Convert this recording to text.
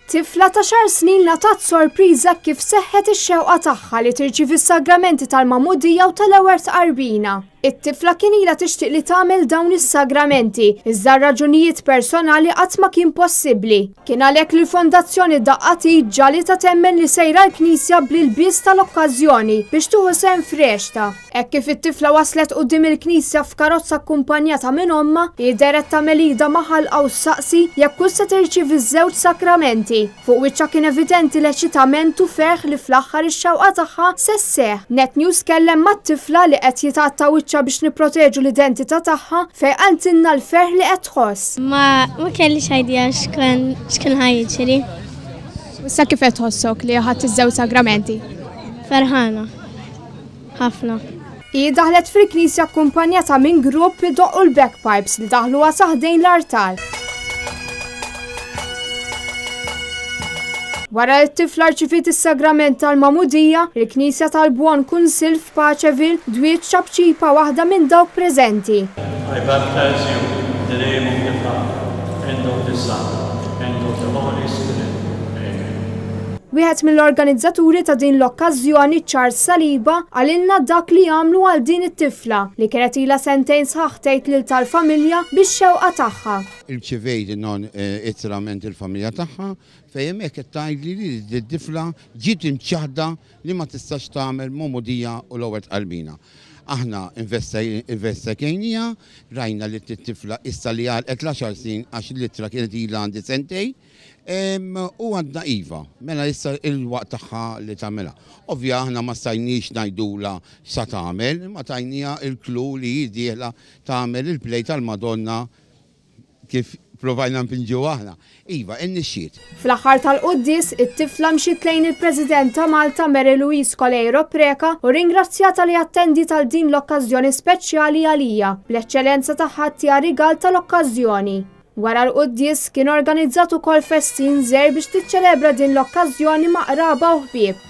Tifla ta' 10 snin natat sorpriża kif seħħet ix-xewqa tagħha li tirċievi s-sagramenti tal-magħmudija u tal-ewwel qarbina. It-tifla kien ilha tixtieq li tagħmel dawn is-sagramenti, iżda raġunijiet personali qatt ma kien possibbli. Kien għalhekk li l-fondazzjoni daqqat ġali ta' temmen li sejra l-Knisja bl-ilbies tal-okkażjoni biex tuħu sehem f'rexta. Hekk kif it-tifla waslet quddiem il-Knisja f'karozza akkumpanjata minn omma, jidheret tagħmel ida maħalqa u saqsi jekk hux se tirċievi ż-żewġ sakramenti. Fuq wiċċha kien evidenti l-eċitament u ferħ li fl-aħħar ix-xewqa tagħha se sseħħ. Net News kellem mat-tifla li qed jitgħatta wiċċha biex nipproteġu l-identità tagħha fejn qaltilna l-ferħ li qed tħoss. Ma kellix idea x'kien ħajjiġri. Issa kif qed tħossok li ħadd iż-żewġ sagramenti? Ferħana. Ħafna. Hi daħlet fil-Knisja akkumpanjata minn grupp li doqqu l-backpipes li daħluha saħdejn l-artal. Wara li t-tifla rċifiet is-sagrament tal-magħmudija, il-Knisja tal-Bwon Kunsill f'Paċeville dwiet ċabċipa waħda minn dawk preżenti. I baptize you in the name of the Father, and of the Son, and of the Holy Spirit. Amen. Wieħed mill-organizzaturi ta' din l-okkażjoni Charles Saliba għalilna dak li jagħmlu għal din it-tifla li kienet ilha sentejn sħaħ tgħid lil tal-familja bix-xewqa tagħha. Irċevejt ittrament il-familja tagħha fejn hemmhekk qed tgħidli li d-tifla ġiet imċaħda li ma tistax tagħmel magħmudija u l-ewwel qalbina. Aħna investigajnija, rajna li t-tifla issa li għalqet l-10 snin għax l-ittra kienet ilha għandi sentejn. U għadna Iva, mela issa il-waqt tagħha li tagħmilha. Ovvja aħna ma stajniex ngħidula x'sa tagħmel, ma tajnija il-klu li jidieħla tagħmel il-plej tal-Madonna kif provajna npinġu aħna. Iva, innixxiet. Fl-aħħar tal-qudies, it-tifla mxiet lejn il-President ta' Malta Mary Louise Colero Preka u ringrazzjata li attendi tal din l-okkażjoni speċjali għalija. Bl-eċċellenza tagħha tija rigal tal-okkażjoni. Wara l-qudies kien organizzat ukoll festin żgħir biex tiċċelebra din l-okkażjoni ma' qraba u ħbieb.